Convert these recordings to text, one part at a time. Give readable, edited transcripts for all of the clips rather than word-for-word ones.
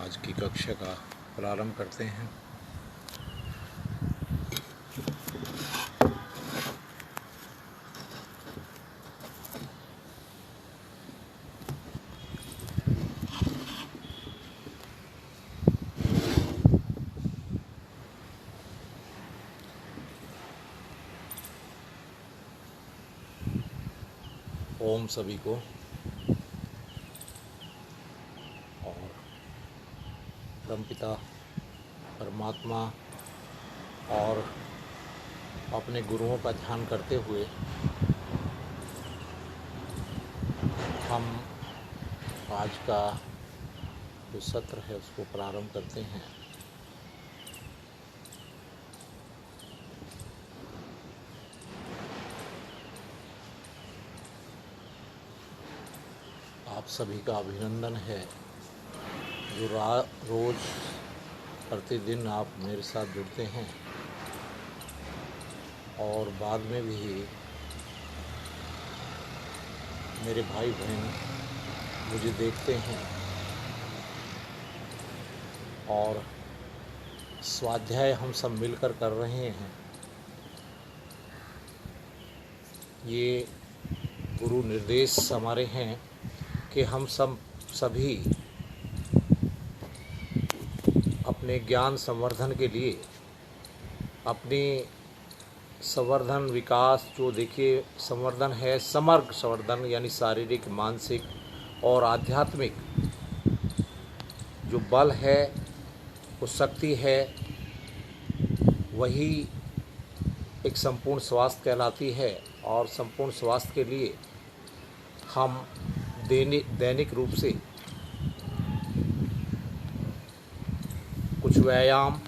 आज की कक्षा का प्रारंभ करते हैं। ओम सभी को और परमपिता परमात्मा और अपने गुरुओं का ध्यान करते हुए हम आज का जो सत्र है उसको प्रारंभ करते हैं। आप सभी का अभिनंदन है जो रोज़ प्रतिदिन आप मेरे साथ जुड़ते हैं और बाद में भी मेरे भाई बहन मुझे देखते हैं और स्वाध्याय हम सब मिलकर कर रहे हैं। ये गुरु निर्देश हमारे हैं कि हम सभी अपने ज्ञान संवर्धन के लिए अपने संवर्धन विकास जो देखिए संवर्धन है समग्र संवर्धन यानी शारीरिक मानसिक और आध्यात्मिक जो बल है वो शक्ति है वही एक संपूर्ण स्वास्थ्य कहलाती है। और संपूर्ण स्वास्थ्य के लिए हम दैनिक रूप से कुछ व्यायाम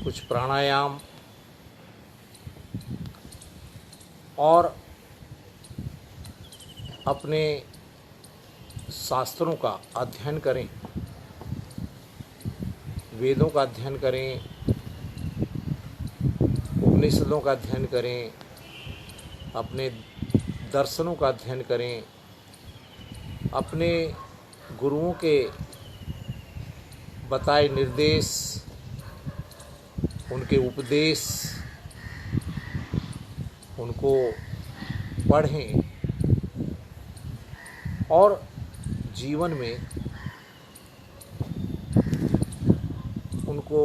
कुछ प्राणायाम और अपने शास्त्रों का अध्ययन करें, वेदों का अध्ययन करें, उपनिषदों का अध्ययन करें, अपने दर्शनों का अध्ययन करें, अपने गुरुओं के बताए निर्देश उनके उपदेश उनको पढ़ें और जीवन में उनको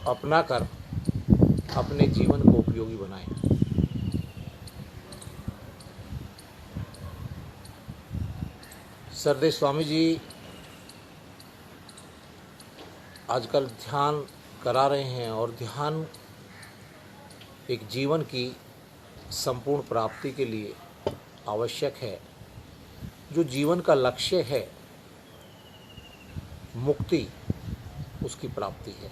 अपनाकर अपने जीवन को उपयोगी बनाएं। सरदेव स्वामी जी आजकल ध्यान करा रहे हैं और ध्यान एक जीवन की संपूर्ण प्राप्ति के लिए आवश्यक है। जो जीवन का लक्ष्य है मुक्ति उसकी प्राप्ति है।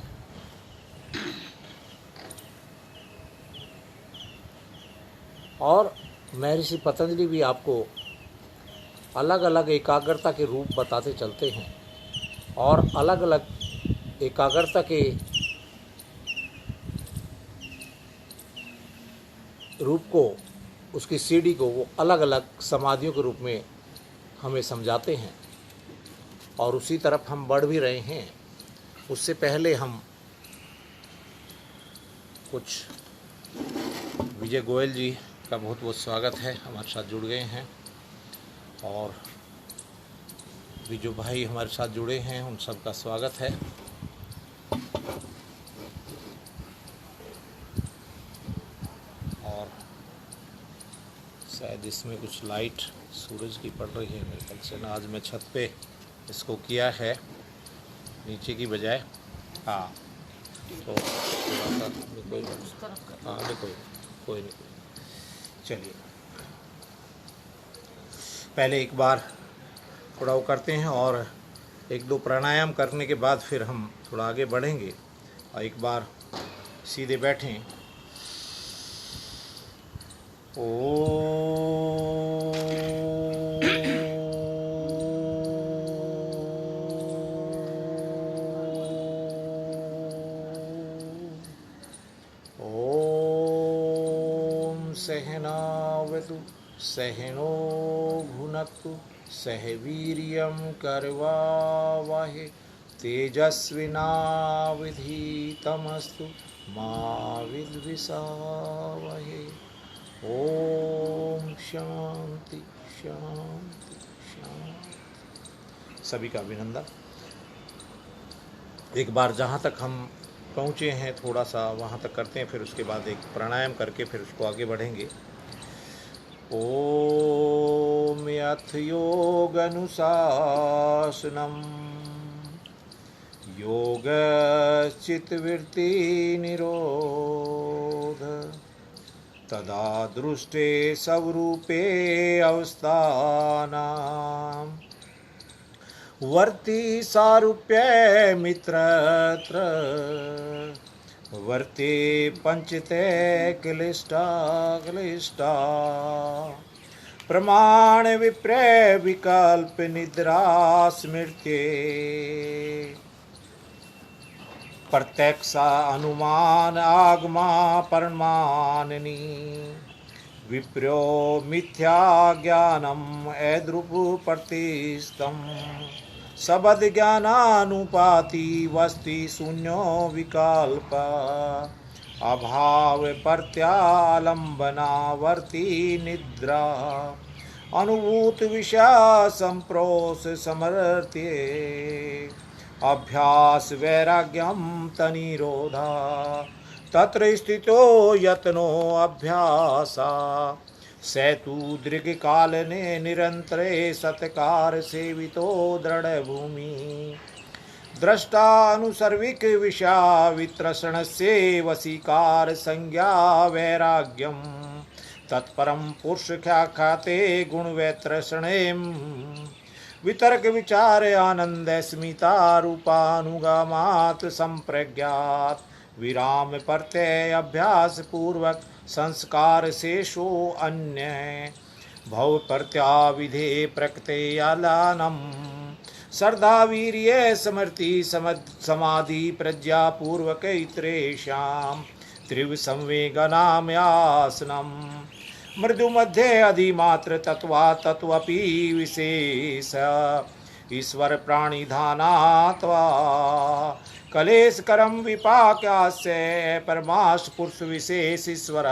और महर्षि पतंजलि भी आपको अलग अलग एकाग्रता के रूप बताते चलते हैं और अलग अलग एकाग्रता के रूप को उसकी सीढ़ी को वो अलग अलग समाधियों के रूप में हमें समझाते हैं और उसी तरफ हम बढ़ भी रहे हैं। उससे पहले हम कुछ विजय गोयल जी का बहुत बहुत स्वागत है, हमारे साथ जुड़ गए हैं और भी जो भाई हमारे साथ जुड़े हैं उन सब का स्वागत है। और शायद इसमें कुछ लाइट सूरज की पड़ रही है मेरे ख्याल से ना। आज मैं छत पे इसको किया है नीचे की बजाय। हाँ तो थोड़ा सा कोई हाँ कोई नहीं। चलिए पहले एक बार थोड़ा वो करते हैं और एक दो प्राणायाम करने के बाद फिर हम थोड़ा आगे बढ़ेंगे। और एक बार सीधे बैठें। ओम सहनावतु सहनो भुनक्तु सह वीर्यं करवावहै तेजस्विनावधीतमस्तु मा विद्विषावहे। ओम शांति शांति शांति। सभी का अभिनंदन। एक बार जहाँ तक हम पहुँचे हैं थोड़ा सा वहाँ तक करते हैं, फिर उसके बाद एक प्राणायाम करके फिर उसको आगे बढ़ेंगे। ओम यथ योगनुशासनम योगश्चित्तवृत्ति निरोध तदा दृष्टे स्वरूपे अवस्थानां वर्ति सारूप्ये मित्रत्र वर्ते पंचते क्लिष्टा क्लिष्टा प्रमाण विप्रय विकल्प निद्रा स्मृत्ये प्रत्यक्षा अनुमान आगमा परमाननी विप्रो मिथ्या ज्ञानम ऐद्रुप प्रतिष्ठम सबद ज्ञानानुपाति वस्ति शून्यो विकल्प अभाव प्रत्यालंबनावर्ती निद्रा अनुभूत विषय संप्रोष समर्त्ये अभ्यास वैराग्यम तनिरोधा तत्र स्थितो यत्नो अभ्यासा सेतु दीर्घकालने निरंतरे सत्कार सेवितो दृढ़ भूमि द्रष्टानुसर्विक विषया वित्रषण से वशीकार संज्ञा वैराग्यम तत्परम पुरुष ख्याते गुण वैत्रषणेम वितर्क विचार आनंद स्मिता रूपानुगामात् संप्रज्ञात विराम प्रत्यय अभ्यास पूर्वक संस्कार शेषो अन्य भव प्रत्याविधे प्रकृतेयालानम श्रद्धा वीर्य समर्ति समाधि प्रज्ञा पूर्वक इतरेषां त्रिव संवेगनामयासनम मृदु मध्य अधिमात्र तत्वा तत्वपि विशेष ईश्वर प्राणिधानात्वा कलेश करम विपाक्यास्य परमाश पुरुष विशेष ईश्वर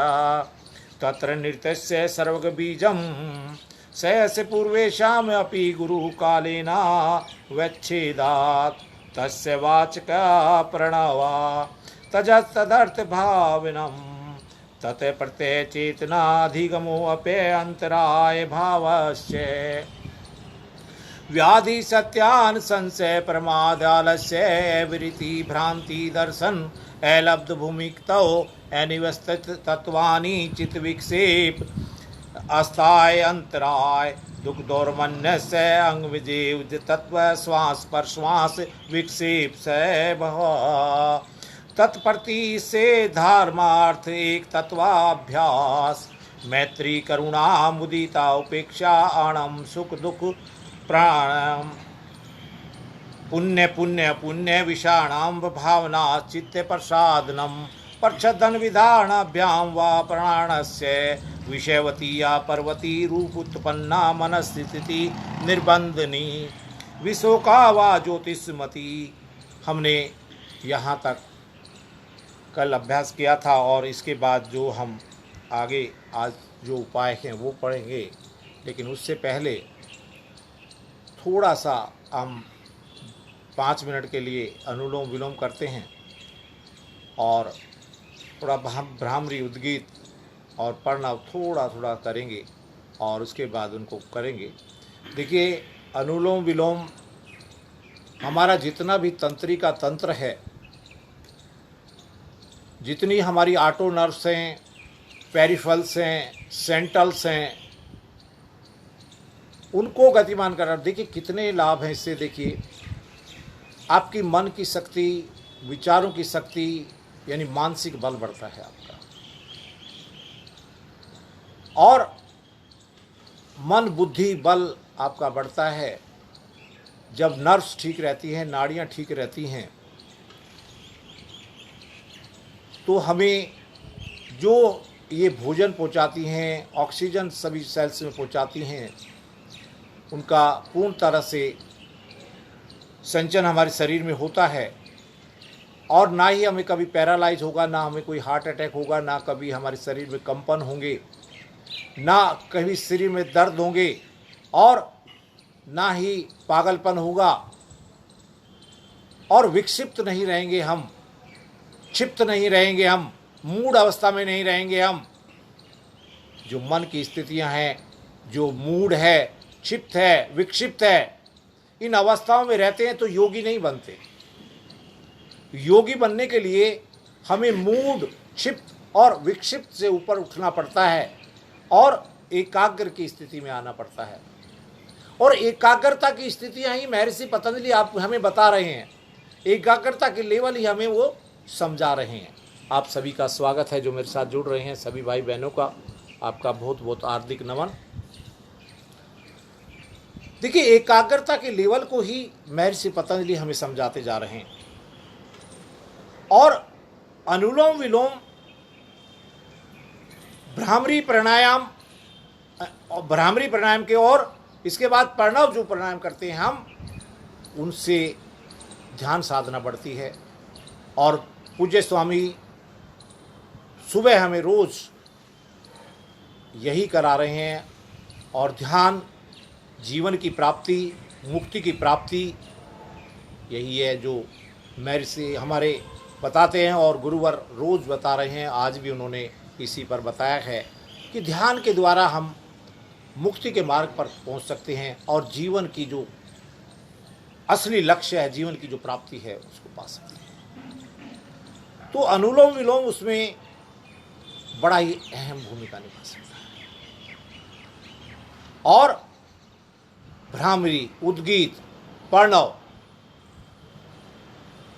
तत्र नृत्यस्य सर्वग बीजम सहस्य पूर्वेशाम अपि गुरु कालेना वच्छेदात् तस्य वाचक प्रणवा तजस्तदर्थ भावनम तत प्रत्यय चेतनाधिगमो अप्य अंतराय भावस्य व्याधि सत्यान संशय प्रमादालस्य विरिति भ्रांति दर्शन अलब्ध भूमिक्तौ अनिवस्थित तत्वानि चित विक्षेप अस्थाय अंतराय दुख दौर्मन्यस्य अंग विजेव तत्व श्वास प्रश्वास विक्षेप से भव तत्प्रति से धर्मार्थ एक तत्वाभ्यास मैत्री करुणा मुदिता उपेक्षा अणम सुख दुख प्राणम पुण्य पुण्य पुण्य विषाणाम भावना चित्त प्रसादनम प्रच्छदन विधानाभ्याम वा प्राणस्य विषयवती या पर्वती रूप उत्पन्ना मनस्थिति निर्बंधनी विशोका वा ज्योतिषमती। हमने यहाँ तक कल अभ्यास किया था और इसके बाद जो हम आगे आज जो उपाय हैं वो पढ़ेंगे, लेकिन उससे पहले थोड़ा सा हम 5 मिनट के लिए अनुलोम विलोम करते हैं और थोड़ा भ्रामरी उद्गीत और प्रणव थोड़ा थोड़ा करेंगे और उसके बाद उनको करेंगे। देखिए, अनुलोम विलोम हमारा जितना भी तंत्रिका तंत्र है, जितनी हमारी ऑटो नर्व्स हैं, पेरिफेरल्स हैं, सेंट्रल्स हैं, उनको गतिमान कर रहा। देखिए कितने लाभ हैं इससे। देखिए आपकी मन की शक्ति, विचारों की शक्ति यानी मानसिक बल बढ़ता है आपका, और मन बुद्धि बल आपका बढ़ता है जब नर्व्स ठीक रहती हैं, नाड़ियाँ ठीक रहती हैं। तो हमें जो ये भोजन पहुंचाती हैं, ऑक्सीजन सभी सेल्स में पहुंचाती हैं, उनका पूर्ण तरह से संचयन हमारे शरीर में होता है, और ना ही हमें कभी पैरालाइज होगा, ना हमें कोई हार्ट अटैक होगा, ना कभी हमारे शरीर में कंपन होंगे, ना कभी शरीर में दर्द होंगे, और ना ही पागलपन होगा, और विक्षिप्त नहीं रहेंगे हम, क्षिप्त नहीं रहेंगे हम, मूड अवस्था में नहीं रहेंगे हम। जो मन की स्थितियां हैं, जो मूड है, क्षिप्त है, विक्षिप्त है, इन अवस्थाओं में रहते हैं तो योगी नहीं बनते। योगी बनने के लिए हमें मूड, क्षिप्त और विक्षिप्त से ऊपर उठना पड़ता है और एकाग्र की स्थिति में आना पड़ता है। और एकाग्रता की स्थितियां ही महर्षि पतंजलि आप हमें बता रहे हैं, एकाग्रता के लेवल ही हमें वो समझा रहे हैं। आप सभी का स्वागत है जो मेरे साथ जुड़ रहे हैं, सभी भाई बहनों का आपका बहुत बहुत हार्दिक नमन। देखिए, एकाग्रता के लेवल को ही महर्षि पतंजलि हमें समझाते जा रहे हैं। और अनुलोम विलोम, भ्रामरी प्राणायाम के, और इसके बाद प्रणव जो प्राणायाम करते हैं हम, उनसे ध्यान साधना बढ़ती है। और पूज्य स्वामी सुबह हमें रोज यही करा रहे हैं। और ध्यान जीवन की प्राप्ति, मुक्ति की प्राप्ति, यही है जो महर्षि हमारे बताते हैं और गुरुवर रोज बता रहे हैं। आज भी उन्होंने इसी पर बताया है कि ध्यान के द्वारा हम मुक्ति के मार्ग पर पहुंच सकते हैं और जीवन की जो असली लक्ष्य है, जीवन की जो प्राप्ति है, उसको पा सकते हैं। तो अनुलोम विलोम उसमें बड़ा ही अहम भूमिका निभा सकता है। और भ्रामरी, उद्गीत, प्रणव,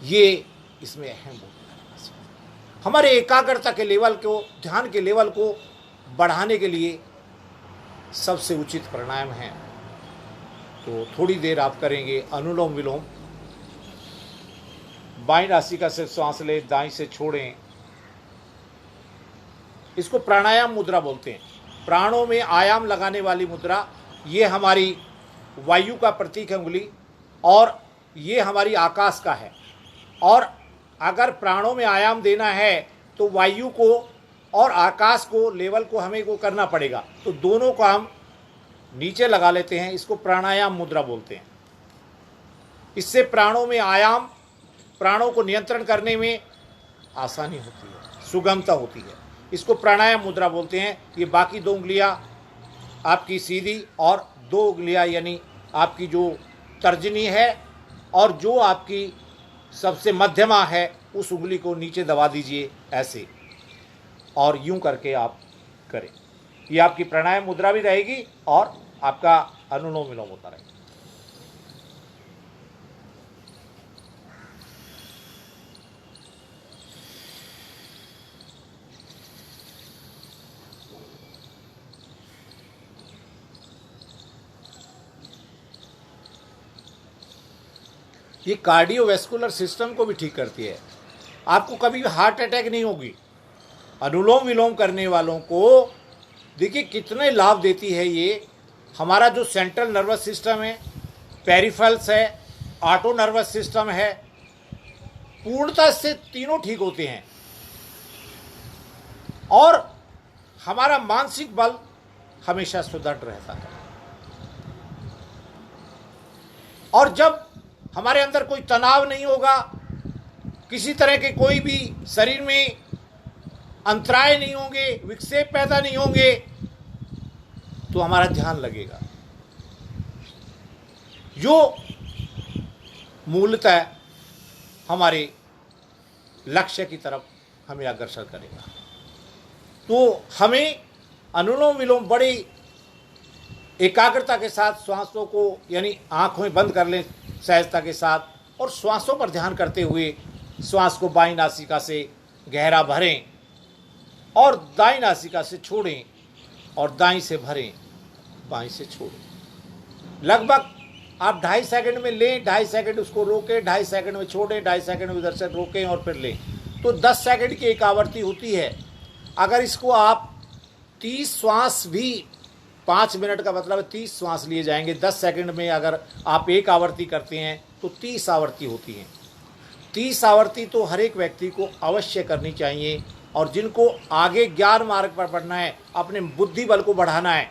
ये इसमें अहम भूमिका निभा सकते हैं। हमारे एकाग्रता के लेवल को, ध्यान के लेवल को बढ़ाने के लिए सबसे उचित प्राणायाम है। तो थोड़ी देर आप करेंगे अनुलोम विलोम। बाईं नासिका से श्वास ले, दाईं से छोड़ें। इसको प्राणायाम मुद्रा बोलते हैं। प्राणों में आयाम लगाने वाली मुद्रा, ये हमारी वायु का प्रतीक है उंगली, और ये हमारी आकाश का है। और अगर प्राणों में आयाम देना है तो वायु को और आकाश को, लेवल को हमें को करना पड़ेगा। तो दोनों को हम नीचे लगा लेते हैं। इसको प्राणायाम मुद्रा बोलते हैं। इससे प्राणों में आयाम, प्राणों को नियंत्रण करने में आसानी होती है, सुगमता होती है। इसको प्राणायाम मुद्रा बोलते हैं। ये बाकी दो उंगलियां आपकी सीधी और दो उंगलियां यानी आपकी जो तर्जनी है और जो आपकी सबसे मध्यमा है, उस उंगली को नीचे दबा दीजिए ऐसे, और यूं करके आप करें। ये आपकी प्राणायाम मुद्रा भी रहेगी और आपका अनुलोम विलोम होता रहेगा। ये कार्डियोवैस्कुलर सिस्टम को भी ठीक करती है। आपको कभी हार्ट अटैक नहीं होगी। अनुलोम विलोम करने वालों को देखिए कितने लाभ देती है ये। हमारा जो सेंट्रल नर्वस सिस्टम है, पेरिफेरल्स है, ऑटो नर्वस सिस्टम है, पूर्णतः से तीनों ठीक होते हैं। और हमारा मानसिक बल हमेशा सुदृढ़ रहता है। और जब हमारे अंदर कोई तनाव नहीं होगा, किसी तरह के कोई भी शरीर में अंतराय नहीं होंगे, विक्षेप पैदा नहीं होंगे, तो हमारा ध्यान लगेगा, जो मूलतः हमारे लक्ष्य की तरफ हमें अग्रसर करेगा। तो हमें अनुलोम विलोम बड़ी एकाग्रता के साथ श्वासों को, यानी आंखें बंद कर लें सहजता के साथ, और श्वासों पर ध्यान करते हुए श्वास को बाईं नासिका से गहरा भरें और दाईं नासिका से छोड़ें, और दाईं से भरें, बाईं से छोड़ें। लगभग आप 2.5 सेकंड में लें, 2.5 सेकंड उसको रोकें, 2.5 सेकंड में छोड़ें, 2.5 सेकंड में उधर से रोकें और फिर लें। तो 10 सेकंड की एक आवृत्ति होती है। अगर इसको आप 30 श्वास भी 5 मिनट का मतलब है 30 श्वास लिए जाएंगे। 10 सेकंड में अगर आप एक आवृत्ति करते हैं तो 30 आवृत्ति होती हैं। 30 आवृत्ति तो हर एक व्यक्ति को अवश्य करनी चाहिए। और जिनको आगे ज्ञान मार्ग पर बढ़ना है, अपने बुद्धि बल को बढ़ाना है,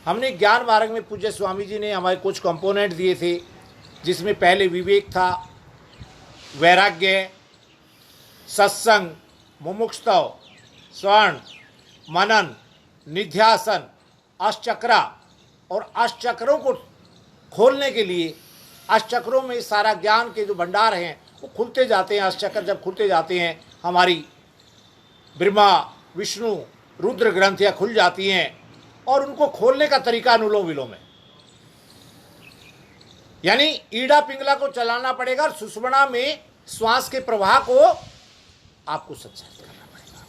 हमने ज्ञान मार्ग में पूज्य स्वामी जी ने हमारे कुछ कंपोनेंट दिए थे, जिसमें पहले विवेक था, वैराग्य, सत्संग, मुमुक्षुत्व, स्वर्ण, मनन, निध्यासन, अष्टचक्रा। और अष्टचक्रों को खोलने के लिए, अष्टचक्रों में सारा ज्ञान के जो भंडार हैं वो खुलते जाते हैं। अष्टचक्र जब खुलते जाते हैं, हमारी ब्रह्मा विष्णु रुद्र ग्रंथियाँ खुल जाती हैं। और उनको खोलने का तरीका अनुलोम विलोम है, यानी ईड़ा पिंगला को चलाना पड़ेगा और सुषुम्ना में श्वास के प्रवाह को आपको संचालित करना पड़ेगा।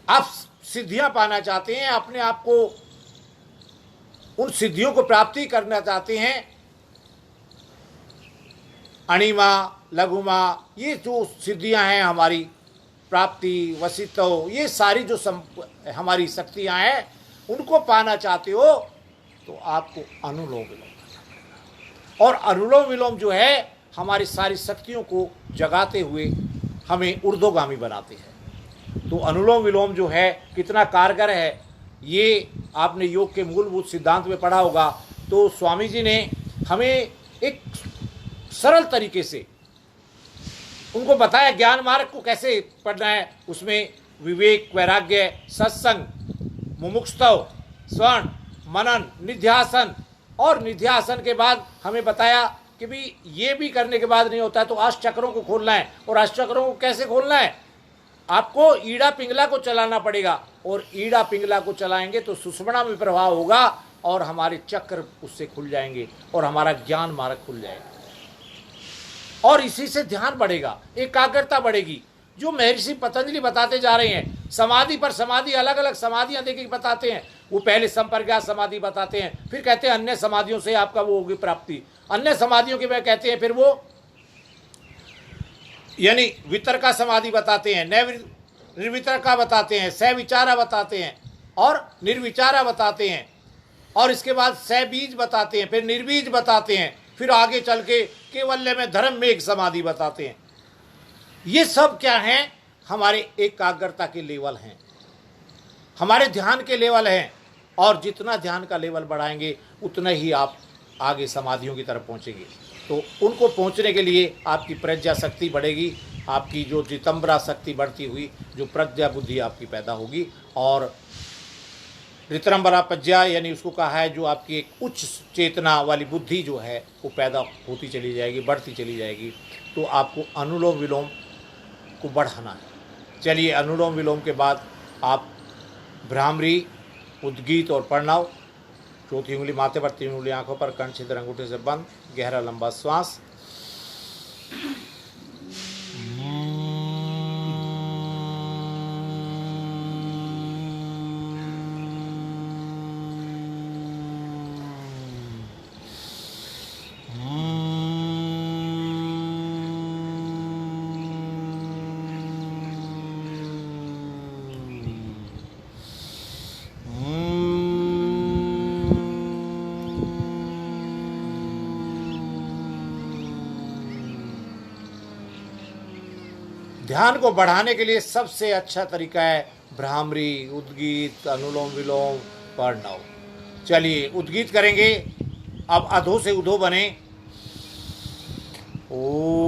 आप सिद्धियां पाना चाहते हैं, अपने आप को उन सिद्धियों को प्राप्ति करना चाहते हैं, अणिमा लघुमा, ये जो सिद्धियां हैं हमारी, प्राप्ति वसित्व, ये सारी जो हमारी शक्तियां हैं, उनको पाना चाहते हो तो आपको अनुलोम विलोम करना पड़ेगा। और अनुलोम विलोम जो है हमारी सारी शक्तियों को जगाते हुए हमें ऊर्ध्वगामी बनाते हैं। तो अनुलोम विलोम जो है कितना कारगर है, ये आपने योग के मूलभूत सिद्धांत में पढ़ा होगा। तो स्वामी जी ने हमें एक सरल तरीके से उनको बताया ज्ञान मार्ग को कैसे पढ़ना है। उसमें विवेक, वैराग्य, सत्संग, मुमुक्षुत्व, स्वर्ण, मनन, निध्यासन, और निध्यासन के बाद हमें बताया कि भी ये भी करने के बाद नहीं होता है तो अष्टचक्रों को खोलना है। और अष्टचक्रों को कैसे खोलना है, आपको ईड़ा पिंगला को चलाना पड़ेगा। और ईड़ा पिंगला को चलाएंगे तो सुषुम्ना में प्रवाह होगा और हमारे चक्र उससे खुल जाएंगे और हमारा ज्ञान मार्ग खुल जाएगा। और इसी से ध्यान बढ़ेगा, एकाग्रता बढ़ेगी। जो महर्षि पतंजलि बताते जा रहे हैं, समाधि पर समाधि, अलग अलग समाधियां देखिए बताते हैं। वो पहले संप्रज्ञात समाधि बताते हैं, फिर कहते हैं अन्य समाधियों से आपका वो होगी प्राप्ति। अन्य समाधियों के वे कहते हैं फिर वो यानी वितर्का समाधि बताते हैं, निर्वितर्का बताते हैं, सविचारा बताते हैं और निर्विचारा बताते हैं। और इसके बाद सबीज बताते हैं, फिर निर्बीज बताते हैं, फिर आगे चल के केवल्य में धर्म में एक समाधि बताते हैं। ये सब क्या हैं, हमारे एकाग्रता के लेवल हैं, हमारे ध्यान के लेवल हैं। और जितना ध्यान का लेवल बढ़ाएंगे उतना ही आप आगे समाधियों की तरफ पहुंचेंगे। तो उनको पहुंचने के लिए आपकी प्रज्ञा शक्ति बढ़ेगी, आपकी जो जितंबरा शक्ति बढ़ती हुई जो प्रज्ञा बुद्धि आपकी पैदा होगी। और ऋतंबरा प्रज्ञा यानी उसको कहा है जो आपकी एक उच्च चेतना वाली बुद्धि जो है वो पैदा होती चली जाएगी, बढ़ती चली जाएगी। तो आपको अनुलोम विलोम को बढ़ाना है। चलिए, अनुलोम विलोम के बाद आप भ्रामरी, उद्गीत और प्रणव, चौथी उंगली माथे पर, 3 उंगली आंखों पर, कंठ छिद्र अंगूठे से बंद, गहरा लंबा श्वास। ध्यान को बढ़ाने के लिए सबसे अच्छा तरीका है भ्रामरी, उद्गीत, अनुलोम विलोम, प्रणव। चलिए उद्गीत करेंगे। अब अधो से उधो बने। ओ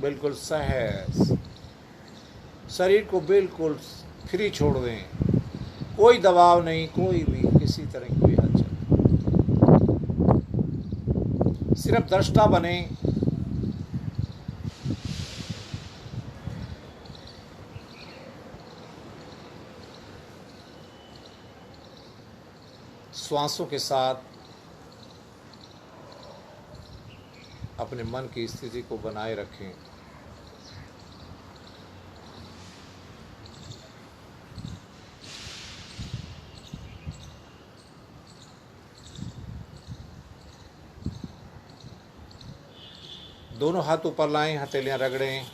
बिल्कुल सहज, शरीर को बिल्कुल फ्री छोड़ दें, कोई दबाव नहीं, कोई भी किसी तरह की कोई हलचल। सिर्फ सिर्फ दृष्टा बने, श्वासों के साथ अपने मन की स्थिति को बनाए रखें। दोनों हाथ ऊपर लाएं, हथेलियां रगड़ें,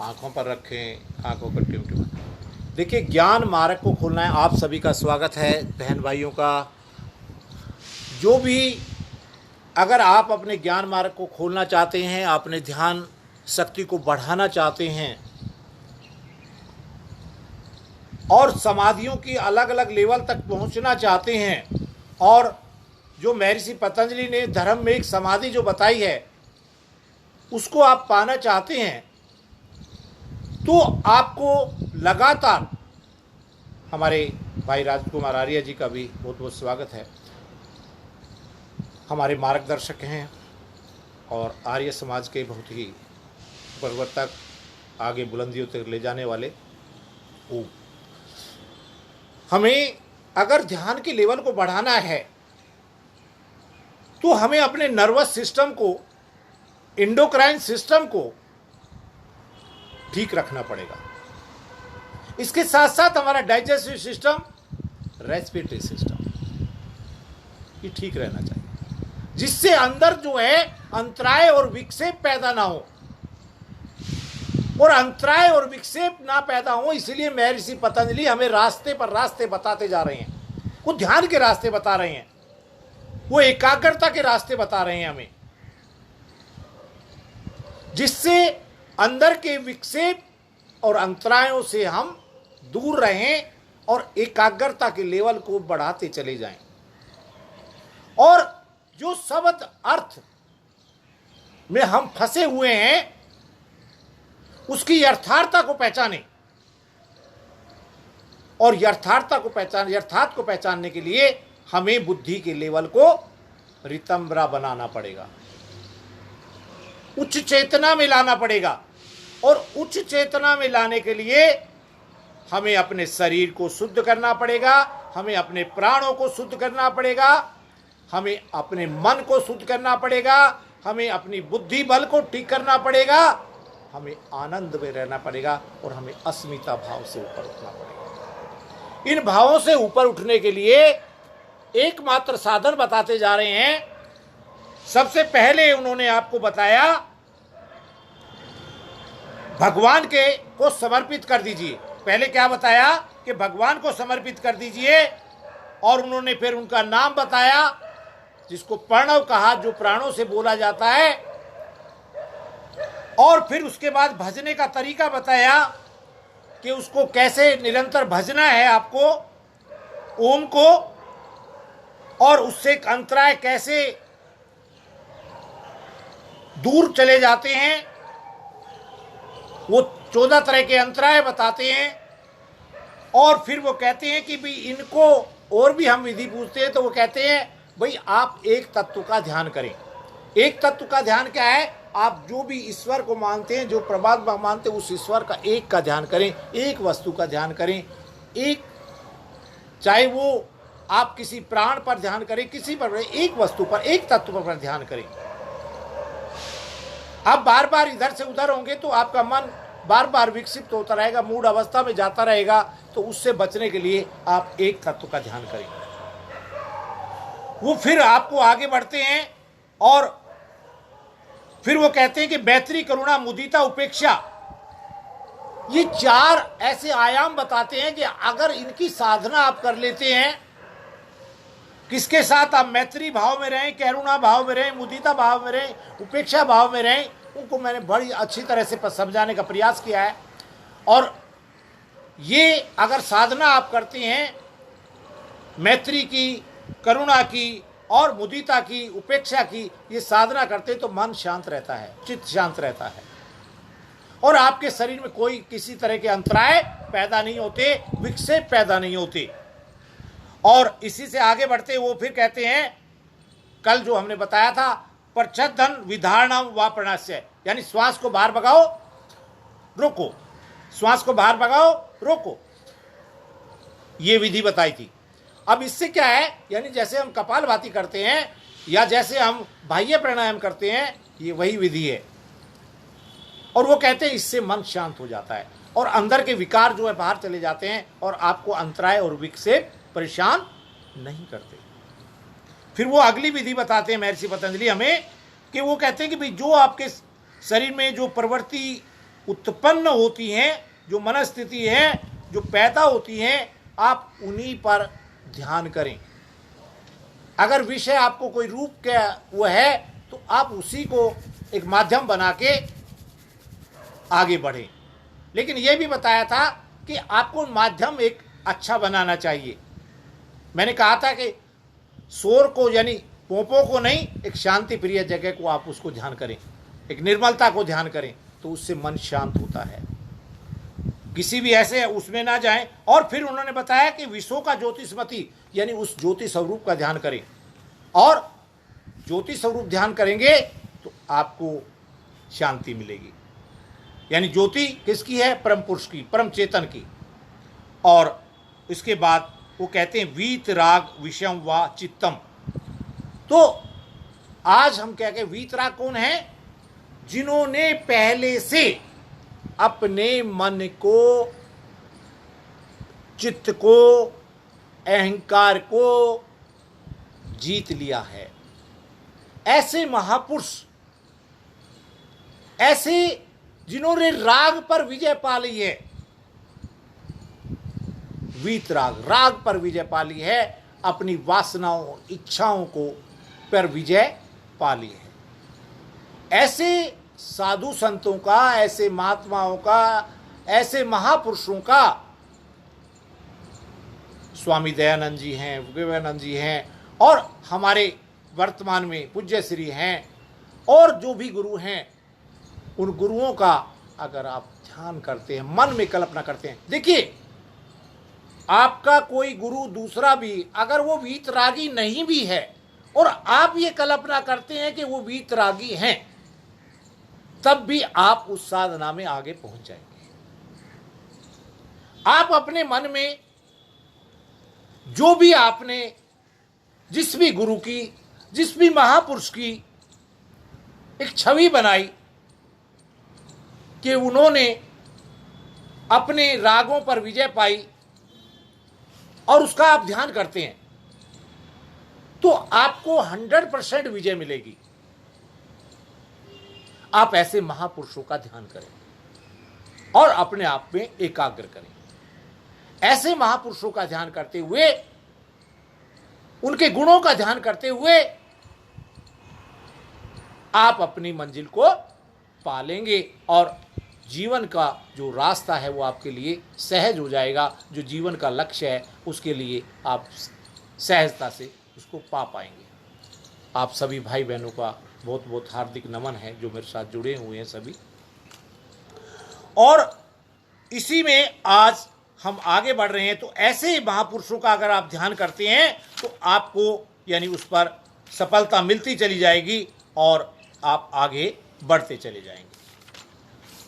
आंखों पर रखें, आंखों पर टिमटिमाएं। देखिए, ज्ञान मार्ग को खोलना है। आप सभी का स्वागत है, बहन भाइयों का। जो भी अगर आप अपने ज्ञान मार्ग को खोलना चाहते हैं, अपने ध्यान शक्ति को बढ़ाना चाहते हैं और समाधियों की अलग अलग लेवल तक पहुंचना चाहते हैं, और जो महर्षि पतंजलि ने धर्म में एक समाधि जो बताई है उसको आप पाना चाहते हैं, तो आपको लगातार, हमारे भाई राजकुमार आर्य जी का भी बहुत बहुत स्वागत है, हमारे मार्गदर्शक हैं और आर्य समाज के बहुत ही प्रवर्तक, आगे बुलंदियों तक ले जाने वाले। हमें अगर ध्यान के लेवल को बढ़ाना है तो हमें अपने नर्वस सिस्टम को, एंडोक्राइन सिस्टम को ठीक रखना पड़ेगा। इसके साथ साथ हमारा डाइजेस्टिव सिस्टम, रेस्पिरेटरी सिस्टम ये ठीक रहना चाहिए, जिससे अंदर जो है अंतराय और विक्षेप पैदा ना हो। और अंतराय और विक्षेप ना पैदा हो, इसलिए महर्षि पतंजलि हमें रास्ते पर रास्ते बताते जा रहे हैं। वो ध्यान के रास्ते बता रहे हैं, वो एकाग्रता के रास्ते बता रहे हैं हमें, जिससे अंदर के विक्षेप और अंतरायों से हम दूर रहें और एकाग्रता के लेवल को बढ़ाते चले जाएं। और जो शब्द अर्थ में हम फंसे हुए हैं उसकी यथार्थता को पहचानें, और यथार्थ को पहचानने के लिए हमें बुद्धि के लेवल को रितंबरा बनाना पड़ेगा, उच्च चेतना में लाना पड़ेगा। और उच्च चेतना में लाने के लिए हमें अपने शरीर को शुद्ध करना पड़ेगा, हमें अपने प्राणों को शुद्ध करना पड़ेगा, हमें अपने मन को शुद्ध करना पड़ेगा, हमें अपनी बुद्धि बल को ठीक करना पड़ेगा, हमें आनंद में रहना पड़ेगा, और हमें अस्मिता भाव से ऊपर उठना पड़ेगा। इन भावों से ऊपर उठने के लिए एकमात्र साधन बताते जा रहे हैं। सबसे पहले उन्होंने आपको बताया भगवान के को समर्पित कर दीजिए। पहले क्या बताया कि भगवान को समर्पित कर दीजिए, और उन्होंने फिर उनका नाम बताया जिसको प्रणव कहा, जो प्राणों से बोला जाता है। और फिर उसके बाद भजने का तरीका बताया कि उसको कैसे निरंतर भजना है आपको, ओम को, और उससे अंतराय कैसे दूर चले जाते हैं। वो 14 तरह के अंतराय बताते हैं। और फिर वो कहते हैं कि भाई इनको और भी हम विधि पूछते हैं तो वो कहते हैं भाई आप एक तत्व का ध्यान करें। एक तत्व का ध्यान क्या है? आप जो भी ईश्वर को मानते हैं, जो परमात्मा मानते हैं, उस ईश्वर का एक का ध्यान करें, एक वस्तु का ध्यान करें। एक, चाहे वो आप किसी प्राण पर ध्यान करें, किसी पर, एक वस्तु पर, एक तत्व पर ध्यान करें। आप बार बार इधर से उधर होंगे तो आपका मन बार बार विकसित होता रहेगा, मूड अवस्था में जाता रहेगा। तो उससे बचने के लिए आप एक तत्व का ध्यान करें। वो फिर आपको आगे बढ़ते हैं और फिर वो कहते हैं कि मैत्री, करुणा, मुदिता, उपेक्षा, ये 4 ऐसे आयाम बताते हैं कि अगर इनकी साधना आप कर लेते हैं, किसके साथ आप मैत्री भाव में रहें, करुणा भाव में रहें, मुदिता भाव में रहें, उपेक्षा भाव में रहें, उनको मैंने बड़ी अच्छी तरह से समझाने का प्रयास किया है। और ये अगर साधना आप करते हैं मैत्री की, करुणा की और मुदिता की, उपेक्षा की, ये साधना करते तो मन शांत रहता है, चित्त शांत रहता है, और आपके शरीर में कोई किसी तरह के अंतराय पैदा नहीं होते, विक्षेप पैदा नहीं होते। और इसी से आगे बढ़ते वो फिर कहते हैं, कल जो हमने बताया था, प्रच्छदन विधारणम व प्रणास्य, यानी श्वास को बाहर भगाओ रोको, श्वास को बाहर भगाओ रोको, ये विधि बताई थी। अब इससे क्या है, यानी जैसे हम कपालभाति करते हैं या जैसे हम बाह्य प्राणायाम करते हैं, ये वही विधि है। और वो कहते हैं इससे मन शांत हो जाता है और अंदर के विकार जो है बाहर चले जाते हैं और आपको अंतराय और विक से परेशान नहीं करते। फिर वो अगली विधि बताते हैं महर्षि पतंजलि हमें, कि वो कहते हैं कि भाई जो आपके शरीर में जो प्रवृत्ति उत्पन्न होती हैं, जो मनस्थिति है जो पैदा होती हैं, आप उन्हीं पर ध्यान करें। अगर विषय आपको कोई रूप का वो है तो आप उसी को एक माध्यम बना के आगे बढ़ें। लेकिन ये भी बताया था कि आपको माध्यम एक अच्छा बनाना चाहिए। मैंने कहा था कि शोर को यानी पोंपों को नहीं, एक शांति प्रिय जगह को आप उसको ध्यान करें, एक निर्मलता को ध्यान करें, तो उससे मन शांत होता है। किसी भी ऐसे उसमें ना जाएं। और फिर उन्होंने बताया कि विश्व का ज्योतिषमति, यानी उस ज्योति स्वरूप का ध्यान करें। और ज्योति स्वरूप ध्यान करेंगे तो आपको शांति मिलेगी। यानी ज्योति किसकी है? परम पुरुष की, परम चेतन की। और इसके बाद वो कहते हैं वीत राग विषम व चित्तम। तो आज हम क्या कहें, वीत राग कौन है? जिन्होंने पहले से अपने मन को, चित्त को, अहंकार को जीत लिया है। ऐसे महापुरुष, ऐसे जिन्होंने राग पर विजय पा ली है, वीत राग, राग पर विजय पा ली है, अपनी वासनाओं इच्छाओं को पर विजय पा ली है। ऐसे साधु संतों का, ऐसे महात्माओं का, ऐसे महापुरुषों का, स्वामी दयानंद जी हैं, विवेकानंद जी हैं, और हमारे वर्तमान में पूज्य श्री हैं, और जो भी गुरु हैं, उन गुरुओं का अगर आप ध्यान करते हैं, मन में कल्पना करते हैं। देखिए, आपका कोई गुरु दूसरा भी अगर वो वीतरागी नहीं भी है और आप ये कल्पना करते हैं कि वो वीतरागी हैं, तब भी आप उस साधना में आगे पहुंच जाएंगे। आप अपने मन में जो भी आपने जिस भी गुरु की, जिस भी महापुरुष की एक छवि बनाई कि उन्होंने अपने रागों पर विजय पाई, और उसका आप ध्यान करते हैं, तो आपको 100% विजय मिलेगी। आप ऐसे महापुरुषों का ध्यान करें और अपने आप में एकाग्र करें। ऐसे महापुरुषों का ध्यान करते हुए, उनके गुणों का ध्यान करते हुए आप अपनी मंजिल को पालेंगे और जीवन का जो रास्ता है वो आपके लिए सहज हो जाएगा। जो जीवन का लक्ष्य है उसके लिए आप सहजता से उसको पा पाएंगे। आप सभी भाई बहनों का बहुत बहुत हार्दिक नमन है जो मेरे साथ जुड़े हुए हैं सभी। और इसी में आज हम आगे बढ़ रहे हैं। तो ऐसे महापुरुषों का अगर आप ध्यान करते हैं तो आपको यानी उस पर सफलता मिलती चली जाएगी और आप आगे बढ़ते चले जाएंगे।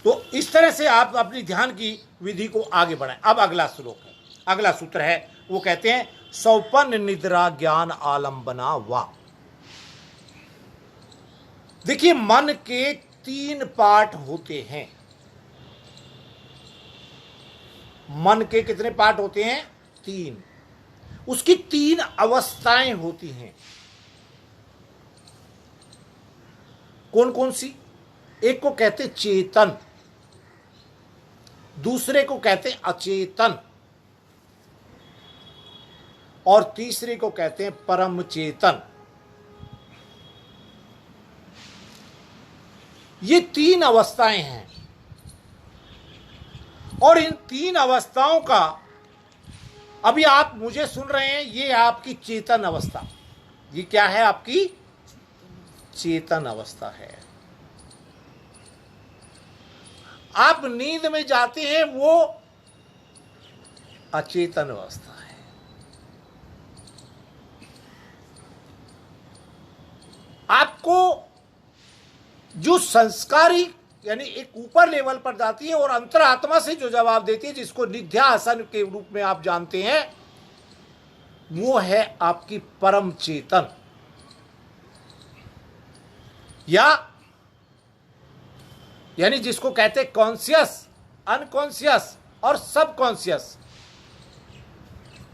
तो इस तरह से आप अपनी ध्यान की विधि को आगे बढ़ाएं। अब अगला श्लोक है, अगला सूत्र है, वो कहते हैं सौपन निद्रा ज्ञान आलंबना वा। देखिए, मन के 3 पार्ट होते हैं। मन के कितने पार्ट होते हैं? 3। उसकी 3 अवस्थाएं होती हैं। कौन कौन सी? एक को कहते चेतन, दूसरे को कहते अचेतन, और तीसरे को कहते हैं परम चेतन। ये 3 अवस्थाएं हैं। और इन 3 अवस्थाओं का अभी आप मुझे सुन रहे हैं, ये आपकी चेतन अवस्था। ये क्या है? आपकी चेतन अवस्था है। आप नींद में जाते हैं, वो अचेतन अवस्था है। आपको जो संस्कारी यानी एक ऊपर लेवल पर जाती है और अंतरात्मा से जो जवाब देती है, जिसको निध्यासन के रूप में आप जानते हैं, वो है आपकी परम चेतन, या यानी जिसको कहते हैं कॉन्शियस, अनकॉन्शियस और सबकॉन्शियस,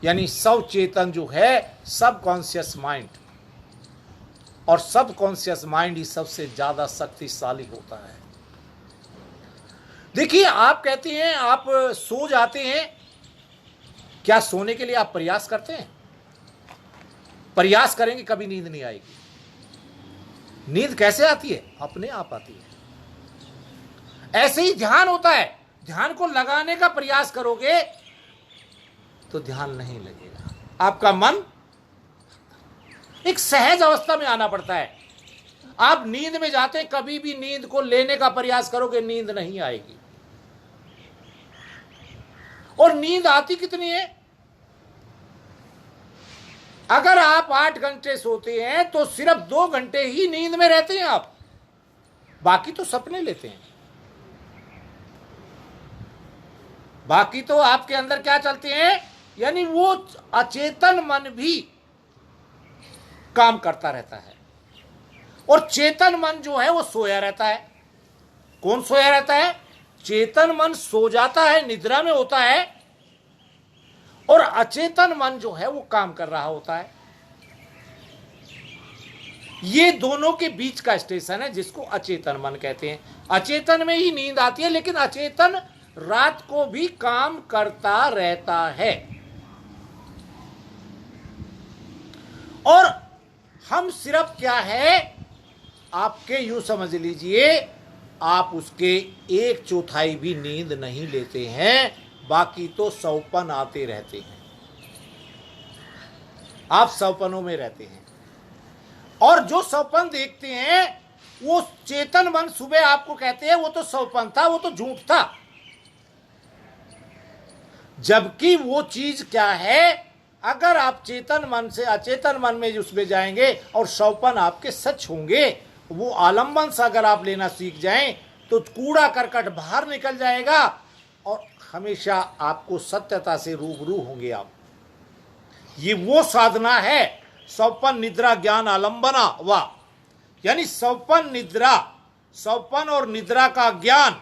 यानी सवचेतन जो है सबकॉन्शियस माइंड, और सबकॉन्शियस माइंड ही सबसे ज्यादा शक्तिशाली होता है। देखिए, आप कहते हैं आप सो जाते हैं, क्या सोने के लिए आप प्रयास करते हैं? प्रयास करेंगे कभी नींद नहीं आएगी। नींद कैसे आती है? अपने आप आती है। ऐसे ही ध्यान होता है, ध्यान को लगाने का प्रयास करोगे तो ध्यान नहीं लगेगा। आपका मन एक सहज अवस्था में आना पड़ता है। आप नींद में जाते, कभी भी नींद को लेने का प्रयास करोगे, नींद नहीं आएगी। और नींद आती कितनी है? अगर आप 8 घंटे सोते हैं तो सिर्फ 2 घंटे ही नींद में रहते हैं आप, बाकी तो सपने लेते हैं। बाकी तो आपके अंदर क्या चलते हैं, यानी वो अचेतन मन भी काम करता रहता है, और चेतन मन जो है वो सोया रहता है। कौन सोया रहता है? चेतन मन सो जाता है, निद्रा में होता है, और अचेतन मन जो है वो काम कर रहा होता है। ये दोनों के बीच का स्टेशन है जिसको अचेतन मन कहते हैं। अचेतन में ही नींद आती है, लेकिन अचेतन रात को भी काम करता रहता है। और हम सिर्फ क्या है, आपके यूं समझ लीजिए, आप उसके 1/4 भी नींद नहीं लेते हैं, बाकी तो सौपन आते रहते हैं। आप सौपनों में रहते हैं, और जो सौपन देखते हैं वो चेतन मन सुबह आपको कहते हैं वो तो सौपन था, वो तो झूठ था। जबकि वो चीज क्या है, अगर आप चेतन मन से अचेतन मन में उसमें जाएंगे और सौपन आपके सच होंगे, वो आलम्बन से अगर आप लेना सीख जाएं तो कूड़ा करकट बाहर निकल जाएगा और हमेशा आपको सत्यता से रूबरू होंगे आप। ये वो साधना है, सौपन निद्रा ज्ञान आलम्बना वा, यानी सौपन निद्रा, सौपन और निद्रा का ज्ञान,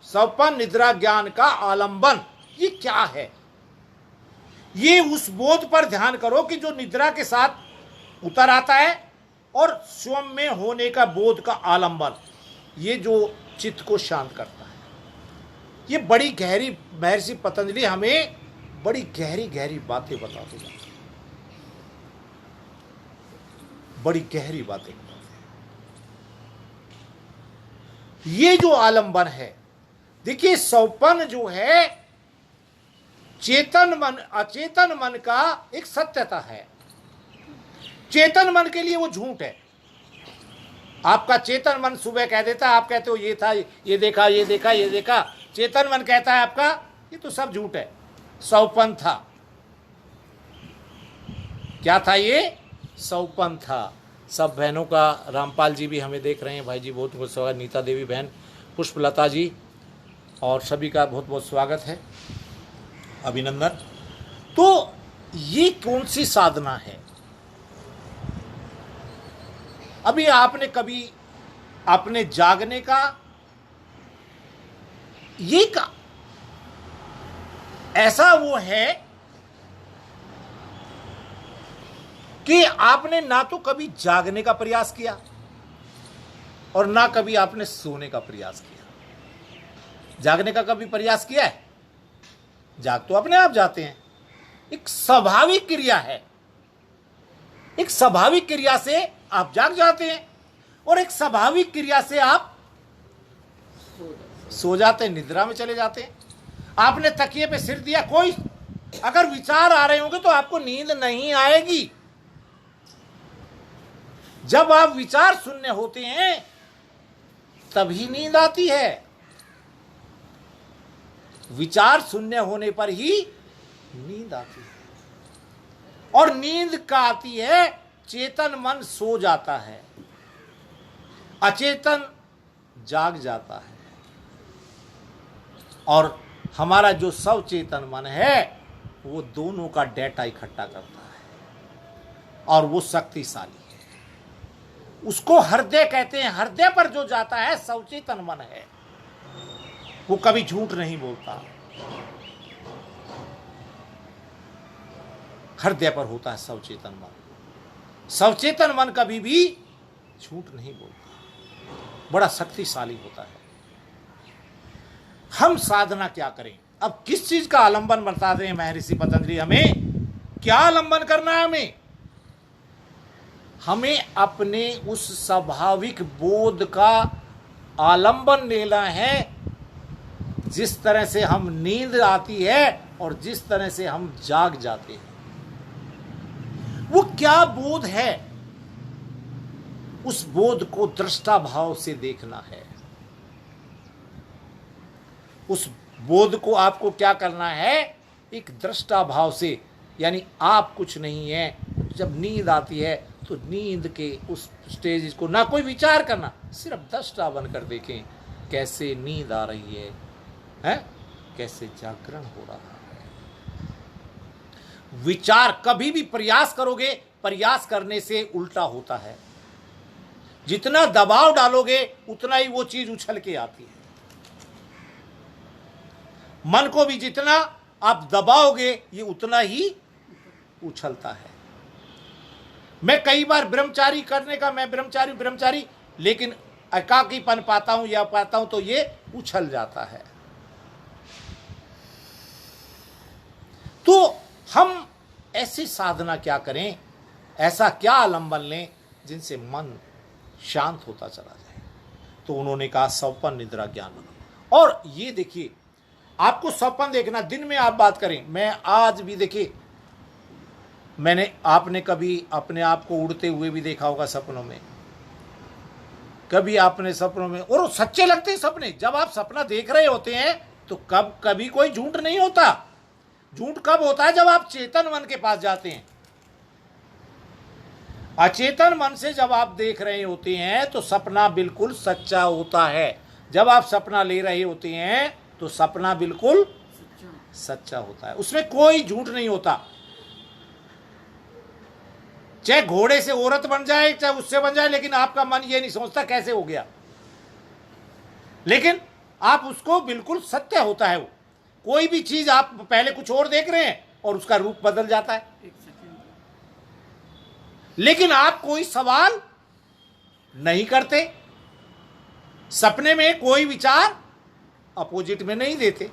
सौपन निद्रा ज्ञान का आलंबन, ये क्या है? ये उस बोध पर ध्यान करो कि जो निद्रा के साथ उतर आता है, और स्वयं में होने का बोध का आलंबन, ये जो चित्त को शांत करता है। ये बड़ी गहरी, महर्षि पतंजलि हमें बड़ी गहरी गहरी बातें बताते जाते हैं, बड़ी गहरी बातें बताते हैं। ये जो आलंबन है, देखिए सौपन जो है चेतन मन अचेतन मन का एक सत्यता है। चेतन मन के लिए वो झूठ है। आपका चेतन मन सुबह कह देता है, आप कहते हो ये था, ये देखा, ये देखा, ये देखा। चेतन मन कहता है आपका ये तो सब झूठ है, सौपन था। क्या था ये? सौपन था। सब बहनों का, रामपाल जी भी हमें देख रहे हैं, भाई जी बहुत बहुत स्वागत, नीता देवी बहन, पुष्पलता जी, और सभी का बहुत बहुत स्वागत है, अभिनंदन। तो ये कौन सी साधना है? अभी आपने कभी अपने जागने का ये का ऐसा वो है कि आपने ना तो कभी जागने का प्रयास किया और ना कभी आपने सोने का प्रयास किया। जागने का कभी प्रयास किया है? जाग तो अपने आप जाते हैं, एक स्वाभाविक क्रिया है। एक स्वाभाविक क्रिया से आप जाग जाते हैं, और एक स्वाभाविक क्रिया से आप सो जाते हैं, निद्रा में चले जाते हैं। आपने तकिए पे सिर दिया, कोई अगर विचार आ रहे होंगे तो आपको नींद नहीं आएगी। जब आप विचार शून्य होते हैं तभी नींद आती है। विचार शून्य होने पर ही नींद आती है, और नींद का आती है चेतन मन सो जाता है, अचेतन जाग जाता है, और हमारा जो सचेतन मन है वो दोनों का डेटा इकट्ठा करता है और वो शक्तिशाली है। उसको हृदय कहते हैं। हृदय पर जो जाता है सचेतन मन है, वो कभी झूठ नहीं बोलता। हृदय पर होता है सचेतन मन। सचेतन मन कभी भी झूठ नहीं बोलता, बड़ा शक्तिशाली होता है। हम साधना क्या करें? अब किस चीज का आलंबन बता रहे हैं महर्षि पतंजलि? हमें क्या आलंबन करना है? हमें अपने उस स्वाभाविक बोध का आलंबन लेना है, जिस तरह से हम नींद आती है और जिस तरह से हम जाग जाते हैं। वो क्या बोध है? उस बोध को दृष्टा भाव से देखना है। उस बोध को आपको क्या करना है? एक दृष्टा भाव से, यानी आप कुछ नहीं है। जब नींद आती है तो नींद के उस स्टेज को ना कोई विचार करना, सिर्फ दृष्टा बनकर देखें कैसे नींद आ रही है, हैं? कैसे जागरण हो रहा है। विचार कभी भी प्रयास करोगे, प्रयास करने से उल्टा होता है। जितना दबाव डालोगे उतना ही वो चीज उछल के आती है। मन को भी जितना आप दबाओगे ये उतना ही उछलता है। मैं कई बार ब्रह्मचारी करने का, मैं ब्रह्मचारी, लेकिन एकाकीपन पाता हूं या पाता हूं तो ये उछल जाता है। तो हम ऐसी साधना क्या करें, ऐसा क्या आलंबन लें जिनसे मन शांत होता चला जाए? तो उन्होंने कहा स्वप्न निद्रा ज्ञान। और ये देखिए, आपको स्वप्न देखना, दिन में आप बात करें, मैं आज भी देखिए, आपने कभी अपने आप को उड़ते हुए भी देखा होगा सपनों में। कभी आपने सपनों में, और सच्चे लगते हैं सपने। जब आप सपना देख रहे होते हैं तो कभी कोई झूठ नहीं होता। झूठ कब होता है? जब आप चेतन मन के पास जाते हैं। अचेतन मन से जब आप देख रहे होते हैं तो सपना बिल्कुल सच्चा होता है। जब आप सपना ले रहे होते हैं तो सपना बिल्कुल सच्चा होता है, उसमें कोई झूठ नहीं होता। चाहे घोड़े से औरत बन जाए, चाहे उससे बन जाए, लेकिन आपका मन ये नहीं सोचता कैसे हो गया, लेकिन आप उसको बिल्कुल सत्य होता है। वो कोई भी चीज आप पहले कुछ और देख रहे हैं और उसका रूप बदल जाता है, लेकिन आप कोई सवाल नहीं करते। सपने में कोई विचार अपोजिट में नहीं देते।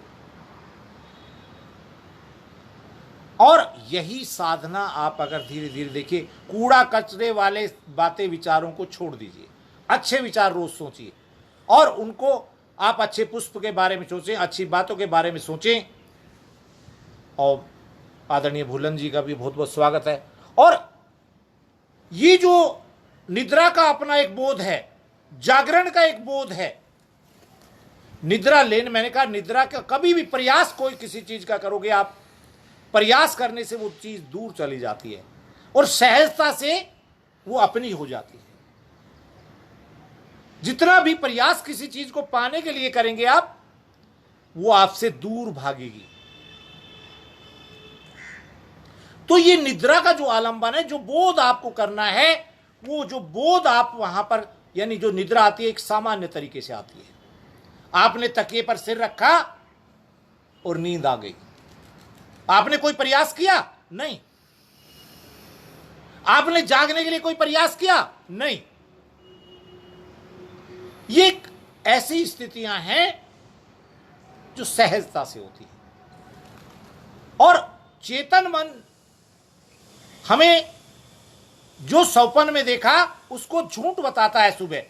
और यही साधना आप अगर धीरे धीरे देखिए, कूड़ा कचरे वाले बातें विचारों को छोड़ दीजिए, अच्छे विचार रोज सोचिए, और उनको आप अच्छे पुष्प के बारे में सोचें, अच्छी बातों के बारे में सोचें। और आदरणीय भूलन जी का भी बहुत बहुत स्वागत है। और ये जो निद्रा का अपना एक बोध है, जागरण का एक बोध है। निद्रा लेने, मैंने कहा निद्रा का कभी भी प्रयास कोई किसी चीज का करोगे आप, प्रयास करने से वो चीज दूर चली जाती है और सहजता से वो अपनी हो जाती है। जितना भी प्रयास किसी चीज को पाने के लिए करेंगे आप, वो आपसे दूर भागेगी। तो ये निद्रा का जो आलंबन है, जो बोध आपको करना है, वो जो बोध आप वहां पर, यानी जो निद्रा आती है एक सामान्य तरीके से आती है। आपने तकिए पर सिर रखा और नींद आ गई। आपने कोई प्रयास किया? नहीं। आपने जागने के लिए कोई प्रयास किया? नहीं। ये ऐसी स्थितियां हैं जो सहजता से होती है। और चेतन मन हमें जो स्वप्न में देखा उसको झूठ बताता है सुबह,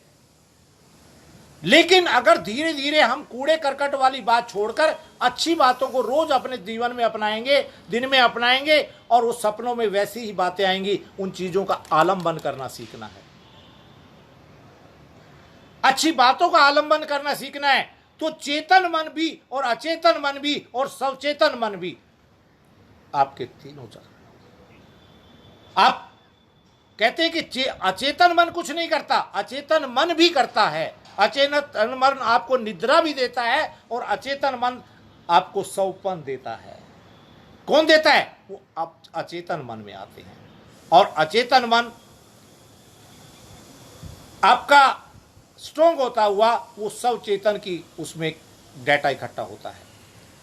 लेकिन अगर धीरे धीरे हम कूड़े करकट वाली बात छोड़कर अच्छी बातों को रोज अपने जीवन में अपनाएंगे, दिन में अपनाएंगे, और उस सपनों में वैसी ही बातें आएंगी। उन चीजों का आलंबन करना सीखना है, अच्छी बातों का आलंबन करना सीखना है। तो चेतन मन भी और अचेतन मन भी और सचेतन मन भी आपके तीनों चरण। आप कहते हैं कि अचेतन मन कुछ नहीं करता, अचेतन मन भी करता है। अचेतन मन आपको निद्रा भी देता है और अचेतन मन आपको सौपन देता है। कौन देता है? वो आप अचेतन मन में आते हैं और अचेतन मन आपका स्ट्रोंग होता हुआ वो सवचेतन की उसमें डाटा इकट्ठा होता है।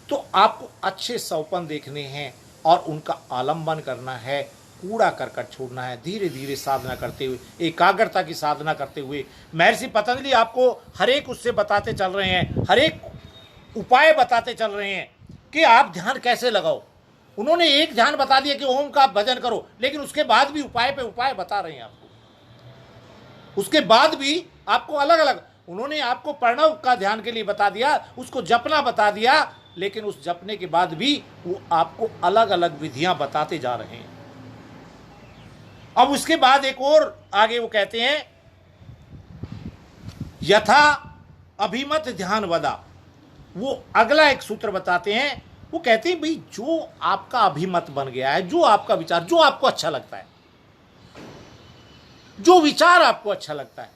तो आपको अच्छे सौपन देखने हैं और उनका आलंबन करना है, कूड़ा करकट छोड़ना है, धीरे धीरे साधना करते हुए, एकाग्रता की साधना करते हुए। महर्षि पतंजलि आपको हर एक उससे बताते चल रहे हैं, हर एक उपाय बताते चल रहे हैं कि आप ध्यान कैसे लगाओ। उन्होंने एक ध्यान बता दिया कि ओम का भजन करो, लेकिन उसके बाद भी उपाय पे उपाय बता रहे हैं आपको। उसके बाद भी आपको अलग अलग, उन्होंने आपको प्रणव का ध्यान के लिए बता दिया, उसको जपना बता दिया, लेकिन उस जपने के बाद भी वो आपको अलग अलग विधियां बताते जा रहे हैं। अब उसके बाद एक और आगे वो कहते हैं यथा अभिमत ध्यान वदा। वो अगला एक सूत्र बताते हैं, वो कहते हैं भाई जो आपका अभिमत बन गया है, जो आपका विचार, जो आपको अच्छा लगता है, जो विचार आपको अच्छा लगता है,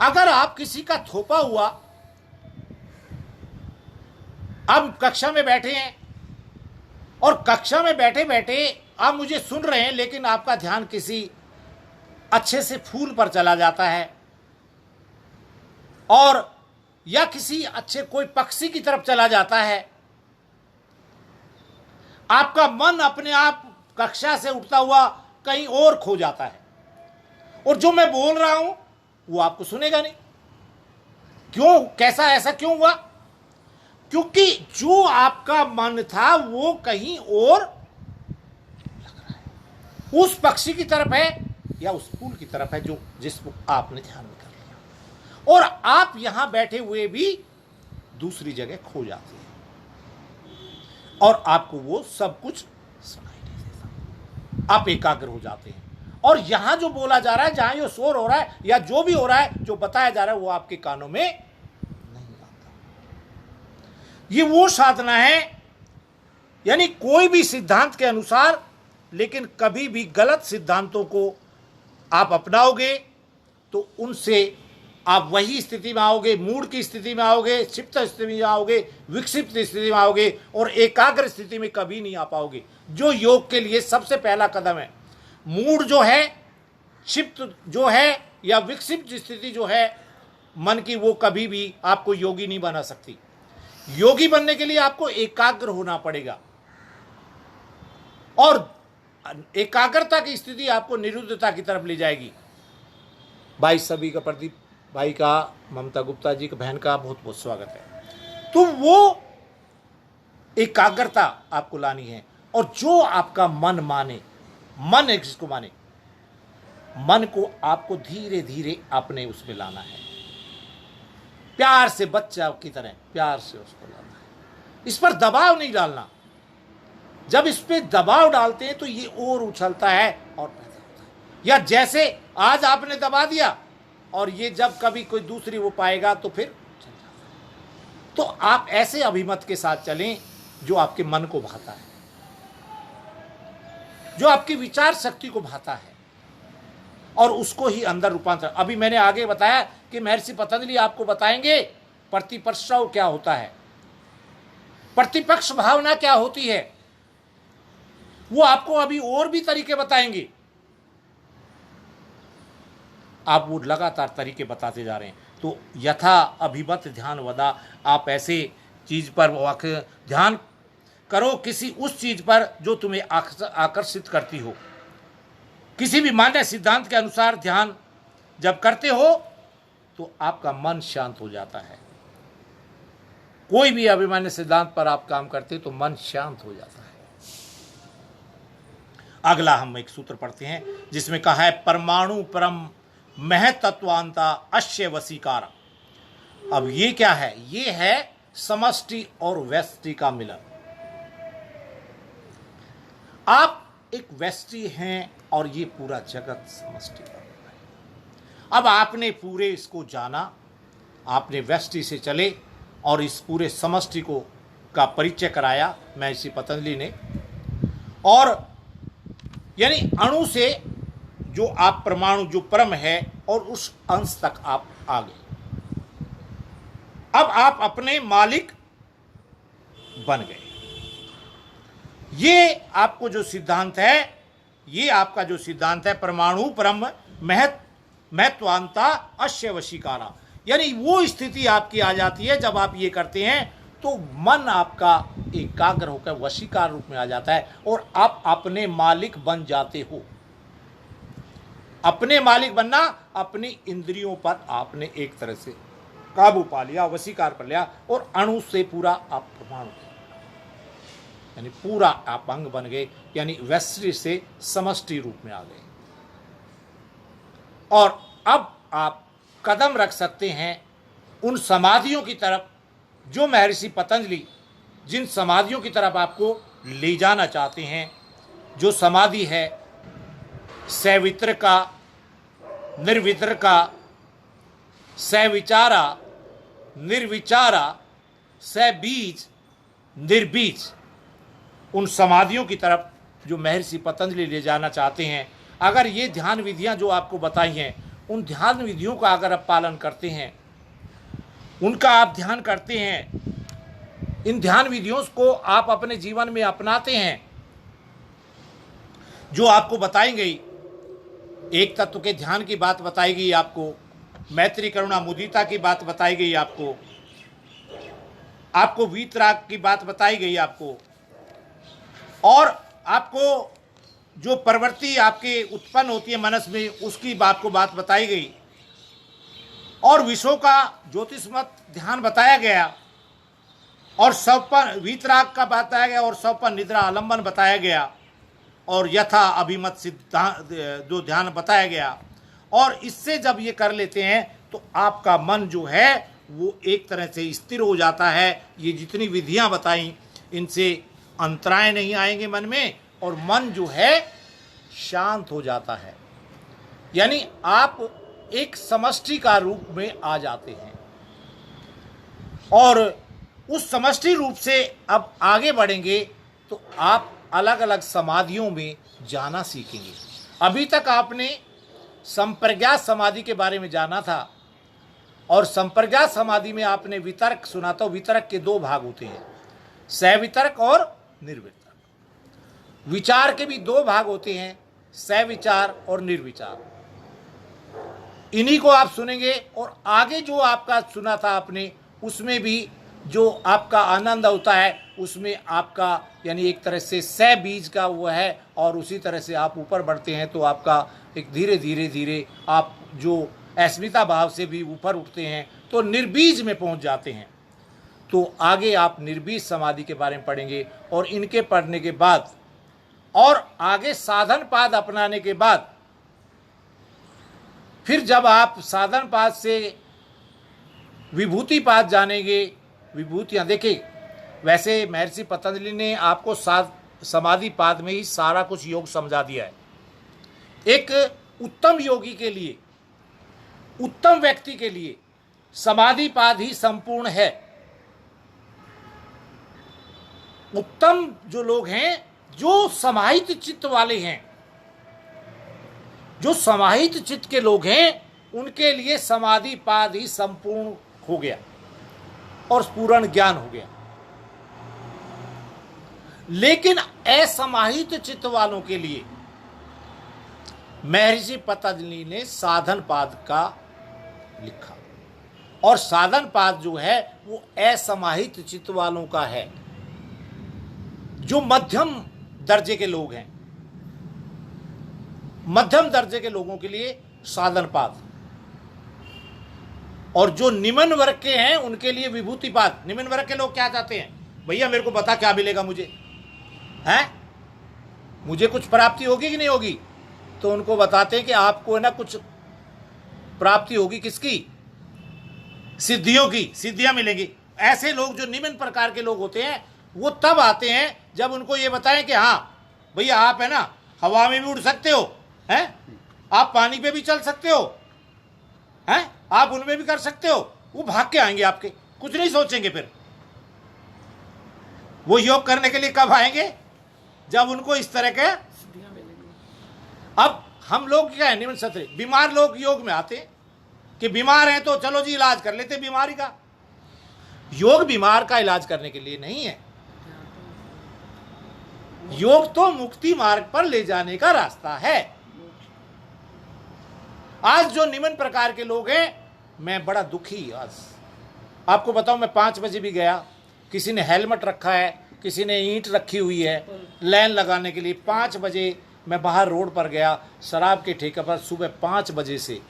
अगर आप किसी का थोपा हुआ, अब कक्षा में बैठे हैं और कक्षा में बैठे बैठे आप मुझे सुन रहे हैं, लेकिन आपका ध्यान किसी अच्छे से फूल पर चला जाता है और या किसी अच्छे कोई पक्षी की तरफ चला जाता है, आपका मन अपने आप कक्षा से उठता हुआ कहीं और खो जाता है और जो मैं बोल रहा हूं वो आपको सुनेगा नहीं। क्यों? कैसा? ऐसा क्यों हुआ? क्योंकि जो आपका मन था वो कहीं और लग रहा है, उस पक्षी की तरफ है या उस फूल की तरफ है जो जिसको आपने ध्यान में कर लिया, और आप यहां बैठे हुए भी दूसरी जगह खो जाते हैं और आपको वो सब कुछ सुनाई नहीं देता। आप एकाग्र हो जाते हैं और यहां जो बोला जा रहा है, जहां ये शोर हो रहा है या जो भी हो रहा है, जो बताया जा रहा है, वो आपके कानों में नहीं आता। ये वो साधना है, यानी कोई भी सिद्धांत के अनुसार, लेकिन कभी भी गलत सिद्धांतों को आप अपनाओगे तो उनसे आप वही स्थिति में आओगे, मूड की स्थिति में आओगे, क्षिप्त स्थिति में आओगे, विक्षिप्त स्थिति में आओगे और एकाग्र स्थिति में कभी नहीं आ पाओगे, जो योग के लिए सबसे पहला कदम है। मूड जो है, क्षिप्त जो है या विक्षिप्त स्थिति जो है मन की, वो कभी भी आपको योगी नहीं बना सकती। योगी बनने के लिए आपको एकाग्र होना पड़ेगा और एकाग्रता की स्थिति आपको निरुद्धता की तरफ ले जाएगी। भाई सभी का, प्रदीप भाई का, ममता गुप्ता जी का, बहन का बहुत बहुत स्वागत है। तो वो एकाग्रता आपको लानी है और जो आपका मन माने, मन एक जिसको माने, मन को आपको धीरे धीरे अपने उसमें लाना है, प्यार से, बच्चा की तरह प्यार से उसको लाना है। इस पर दबाव नहीं डालना। जब इस पे दबाव डालते हैं तो ये और उछलता है और पैदा होता है। या जैसे आज आपने दबा दिया और ये जब कभी कोई दूसरी वो पाएगा तो फिर चल जाता है। तो आप ऐसे अभिमत के साथ चलें जो आपके मन को भाता है, जो आपकी विचार शक्ति को भाता है और उसको ही अंदर रूपांतर। अभी मैंने आगे बताया कि महर्षि पतंजलि आपको बताएंगे प्रतिपक्ष क्या होता है, प्रतिपक्ष भावना क्या होती है, वो आपको अभी और भी तरीके बताएंगे। आप वो लगातार तरीके बताते जा रहे हैं। तो यथा अभिमत ध्यान वदा, आप ऐसे चीज पर ध्यान करो, किसी उस चीज पर जो तुम्हें आकर्षित करती हो। किसी भी मान्य सिद्धांत के अनुसार ध्यान जब करते हो तो आपका मन शांत हो जाता है। कोई भी अभिमान्य सिद्धांत पर आप काम करते तो मन शांत हो जाता है। अगला हम एक सूत्र पढ़ते हैं जिसमें कहा है परमाणु परम महतत्वांता अश्य वसीकार। अब ये क्या है? ये है समष्टि और व्यष्टि का मिलन। आप एक व्यष्टि हैं और ये पूरा जगत समष्टि का मिलन है। अब आपने पूरे इसको जाना, आपने व्यष्टि से चले और इस पूरे समष्टि को का परिचय कराया महर्षि पतंजलि ने, और यानी अणु से जो आप परमाणु जो परम है और उस अंश तक आप आ गए। अब आप अपने मालिक बन गए। ये आपको जो सिद्धांत है, ये आपका जो सिद्धांत है परमाणु परम महत्वांता अश्य वशीकारा, यानी वो स्थिति आपकी आ जाती है जब आप ये करते हैं तो मन आपका एकाग्र होकर वशीकार रूप में आ जाता है और आप अपने मालिक बन जाते हो। अपने मालिक बनना, अपनी इंद्रियों पर आपने एक तरह से काबू पा लिया, वशीकार कर लिया और अणु से पूरा आप परमाणु यानी पूरा आप अंग बन गए, यानी वैश्य से समष्टि रूप में आ गए। और अब आप कदम रख सकते हैं उन समाधियों की तरफ जो महर्षि पतंजलि जिन समाधियों की तरफ आपको ले जाना चाहते हैं, जो समाधि है सवितरका, निर्वितरका, सविचारा, निर्विचारा, सबीज, निर्बीज, उन समाधियों की तरफ जो महर्षि पतंजलि ले जाना चाहते हैं। अगर ये ध्यान विधियां जो आपको बताई हैं, उन ध्यान विधियों का अगर आप पालन करते हैं, उनका आप ध्यान करते हैं, इन ध्यान विधियों को आप अपने जीवन में अपनाते हैं, जो आपको बताई गई, एक तत्व के ध्यान की बात बताई गई आपको, मैत्री करुणा मुदिता की बात बताई गई आपको वीतराग की बात बताई गई आपको, और आपको जो प्रवृत्ति आपके उत्पन्न होती है मनस में उसकी बात बताई गई, और विषयों का ज्योतिषमत ध्यान बताया गया, और सब पर वीतराग का बताया गया, और सब पर निद्रा आलंबन बताया गया, और यथा अभिमत सिद्धांत जो ध्यान बताया गया। और इससे जब ये कर लेते हैं तो आपका मन जो है वो एक तरह से स्थिर हो जाता है। ये जितनी विधियां बताई इनसे अंतराय नहीं आएंगे मन में, और मन जो है शांत हो जाता है, यानी आप एक समष्टि का रूप में आ जाते हैं। और उस समष्टि रूप से अब आगे बढ़ेंगे तो आप अलग अलग समाधियों में जाना सीखेंगे। अभी तक आपने संप्रज्ञात समाधि के बारे में जाना था, और संप्रज्ञात समाधि में आपने वितर्क सुना। तो वितर्क के दो भाग होते हैं, सवितर्क और निर्वितर्क। विचार के भी दो भाग होते हैं, सविचार और निर्विचार। इन्हीं को आप सुनेंगे, और आगे जो आपका सुना था आपने, उसमें भी जो आपका आनंद होता है उसमें आपका यानी एक तरह से सह बीज का वो है, और उसी तरह से आप ऊपर बढ़ते हैं तो आपका एक धीरे धीरे धीरे आप जो अस्मिता भाव से भी ऊपर उठते हैं तो निर्बीज में पहुंच जाते हैं। तो आगे आप निर्बीज समाधि के बारे में पढ़ेंगे, और इनके पढ़ने के बाद और आगे साधन पाद अपनाने के बाद, फिर जब आप साधन पाद से विभूति पाद जानेंगे, विभूतियां देखिए, वैसे महर्षि पतंजलि ने आपको समाधि पाद में ही सारा कुछ योग समझा दिया है। एक उत्तम योगी के लिए, उत्तम व्यक्ति के लिए समाधि पाद ही संपूर्ण है। उत्तम जो लोग हैं, जो समाहित चित्त वाले हैं, जो समाहित चित्त के लोग हैं, उनके लिए समाधि पाद ही संपूर्ण हो गया और पूर्ण ज्ञान हो गया। लेकिन असमाहित चित्त वालों के लिए महर्षि पतंजलि ने साधन पाद का लिखा, और साधन पाद जो है वो असमाहित चित्त वालों का है, जो मध्यम दर्जे के लोग हैं। मध्यम दर्जे के लोगों के लिए साधन पाद, और जो निम्न वर्ग के हैं उनके लिए विभूति पाद। निम्न वर्ग के लोग क्या चाहते हैं, भैया मेरे को बता क्या मिलेगा मुझे, हैं मुझे कुछ प्राप्ति होगी कि नहीं होगी। तो उनको बताते हैं कि आपको ना कुछ प्राप्ति होगी, किसकी, सिद्धियों की, सिद्धियां मिलेंगी। ऐसे लोग जो निम्न प्रकार के लोग होते हैं वो तब आते हैं जब उनको ये बताएं कि हाँ भैया आप है ना हवा में भी उड़ सकते हो, हैं आप पानी पे भी चल सकते हो, हैं आप उनमें भी कर सकते हो। वो भाग के आएंगे आपके, कुछ नहीं सोचेंगे। फिर वो योग करने के लिए कब आएंगे, जब उनको इस तरह के अब हम लोग क्या है, निम्न सत्र बीमार लोग योग में आते हैं कि बीमार हैं तो चलो जी इलाज कर लेते बीमारी का। योग बीमार का इलाज करने के लिए नहीं है। योग तो मुक्ति मार्ग पर ले जाने का रास्ता है। आज जो निम्न प्रकार के लोग हैं, मैं बड़ा दुखी आज आपको बताऊं। मैं 5 बजे भी गया, किसी ने हेलमेट रखा है, किसी ने ईंट रखी हुई है लाइन लगाने के लिए। 5 बजे मैं बाहर रोड पर गया, शराब के ठेके पर सुबह 5 बजे से।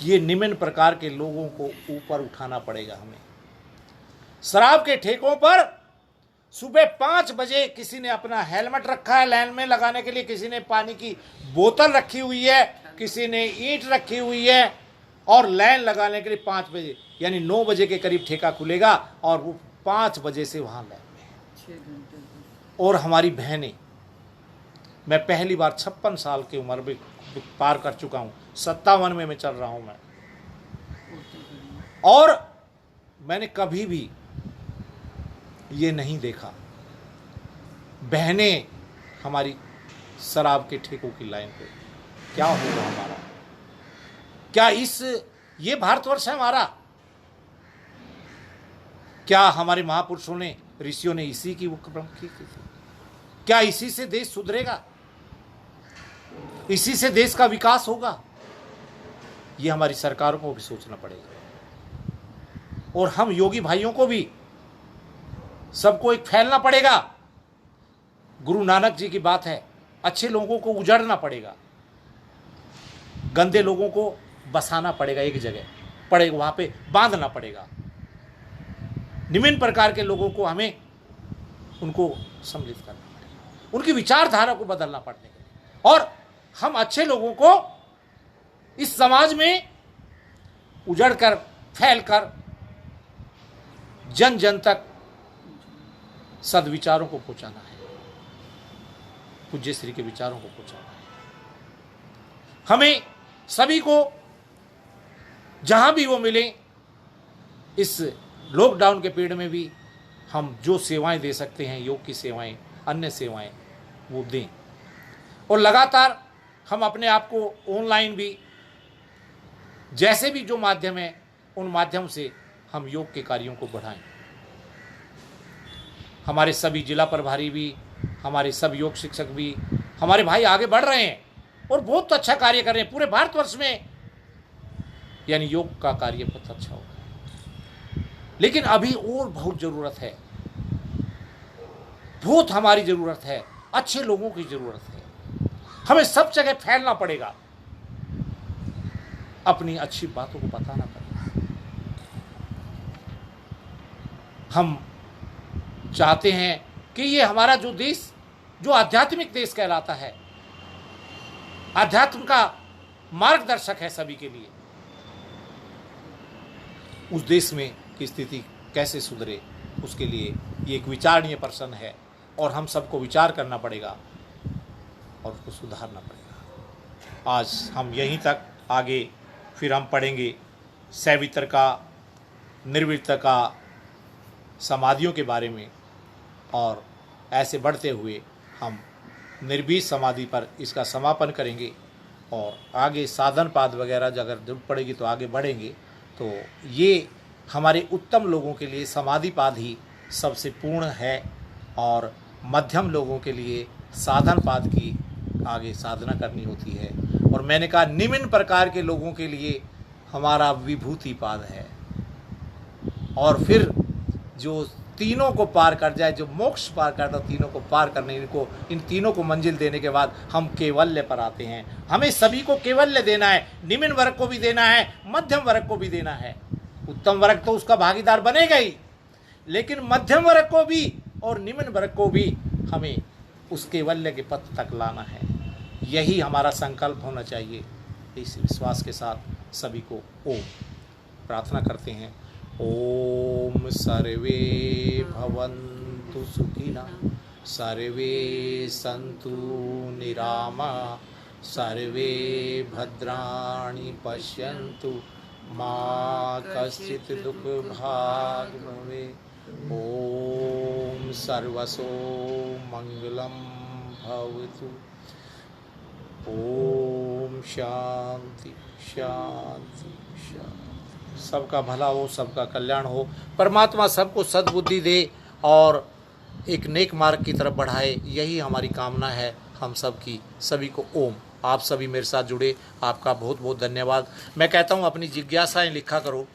ये निम्न प्रकार के लोगों को ऊपर उठाना पड़ेगा हमें। शराब के ठेकों पर सुबह 5 बजे किसी ने अपना हेलमेट रखा है लाइन में लगाने के लिए, किसी ने पानी की बोतल रखी हुई है, किसी ने ईंट रखी हुई है, और लाइन लगाने के लिए 5 बजे, यानी 9 बजे के करीब ठेका खुलेगा और वो 5 बजे से वहां लाइन में। और हमारी बहनें, मैं पहली बार 56 साल की उम्र में पार कर चुका हूं, 57 में मैं चल रहा हूं मैं, और मैंने कभी भी ये नहीं देखा बहनें हमारी शराब के ठेकों की लाइन पे। क्या होगा हमारा? क्या ये भारतवर्ष है हमारा? क्या हमारे महापुरुषों ने, ऋषियों ने इसी की की थी? क्या इसी से देश सुधरेगा? इसी से देश का विकास होगा? ये हमारी सरकारों को भी सोचना पड़ेगा, और हम योगी भाइयों को भी, सबको एक फैलना पड़ेगा। गुरु नानक जी की बात है, अच्छे लोगों को उजाड़ना पड़ेगा, गंदे लोगों को बसाना पड़ेगा, एक जगह पड़ेगा, वहां पे बांधना पड़ेगा। निम्न प्रकार के लोगों को हमें उनको सम्मिलित करना पड़ेगा, उनकी विचारधारा को बदलना पड़ेगा, और हम अच्छे लोगों को इस समाज में उजड़कर, फैलकर जन जन तक सद्विचारों को पहुंचाना है, पूज्य श्री के विचारों को पहुंचाना है। हमें सभी को जहां भी वो मिले, इस लॉकडाउन के पीरियड में भी हम जो सेवाएं दे सकते हैं, योग की सेवाएं, अन्य सेवाएं, वो दें। और लगातार हम अपने आप को ऑनलाइन भी, जैसे भी जो माध्यम है, उन माध्यम से हम योग के कार्यों को बढ़ाएं। हमारे सभी जिला प्रभारी भी, हमारे सब योग शिक्षक भी, हमारे भाई आगे बढ़ रहे हैं और बहुत अच्छा कार्य कर रहे हैं पूरे भारतवर्ष में, यानी योग का कार्य बहुत अच्छा होगा। लेकिन अभी और बहुत जरूरत है, बहुत हमारी जरूरत है, अच्छे लोगों की जरूरत है। हमें सब जगह फैलना पड़ेगा, अपनी अच्छी बातों को बताना पड़ेगा। हम चाहते हैं कि ये हमारा जो देश, जो आध्यात्मिक देश कहलाता है, आध्यात्म का मार्गदर्शक है सभी के लिए, उस देश में की स्थिति कैसे सुधरे, उसके लिए ये एक विचारणीय प्रश्न है, और हम सबको विचार करना पड़ेगा और उसको सुधारना पड़ेगा। आज हम यहीं तक, आगे फिर हम पढ़ेंगे सैवित्र, निर्वृत्त, समाधियों के बारे में, और ऐसे बढ़ते हुए हम निर्बीज समाधि पर इसका समापन करेंगे, और आगे साधन पाद वगैरह अगर जरूरत पड़ेगी तो आगे बढ़ेंगे। तो ये हमारे उत्तम लोगों के लिए समाधि पाद ही सबसे पूर्ण है, और मध्यम लोगों के लिए साधन पाद की आगे साधना करनी होती है। और मैंने कहा निम्न प्रकार के लोगों के लिए हमारा विभूति पाद है, और फिर जो तीनों को पार कर जाए, जो मोक्ष पार करता, तीनों को पार करने, इन तीनों को मंजिल देने के बाद हम केवल्य पर आते हैं। हमें सभी को केवल्य देना है, निम्न वर्ग को भी देना है, मध्यम वर्ग को भी देना है। उत्तम वर्ग तो उसका भागीदार बनेगा ही, लेकिन मध्यम वर्ग को भी और निम्न वर्ग को भी हमें उस केवल्य के पथ तक लाना है। यही हमारा संकल्प होना चाहिए। इस विश्वास के साथ सभी को ओम प्रार्थना करते हैं। ओम सर्वे भवन्तु सुखिनः, सर्वे सन्तु निरामा, सर्वे भद्राणि पश्यन्तु, मा कश्चित् दुःखभाग् भवेत्। ओम सर्वसो मंगलम भवतु। ओम शांति शांति शांति। सबका भला हो, सबका कल्याण हो, परमात्मा सबको सद्बुद्धि दे और एक नेक मार्ग की तरफ बढ़ाए, यही हमारी कामना है हम सब की। सभी को ओम। आप सभी मेरे साथ जुड़े, आपका बहुत बहुत धन्यवाद। मैं कहता हूँ अपनी जिज्ञासाएं लिखा करो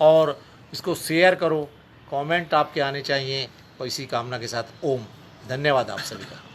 और इसको शेयर करो, कमेंट आपके आने चाहिए, और इसी कामना के साथ ओम। धन्यवाद आप सभी का।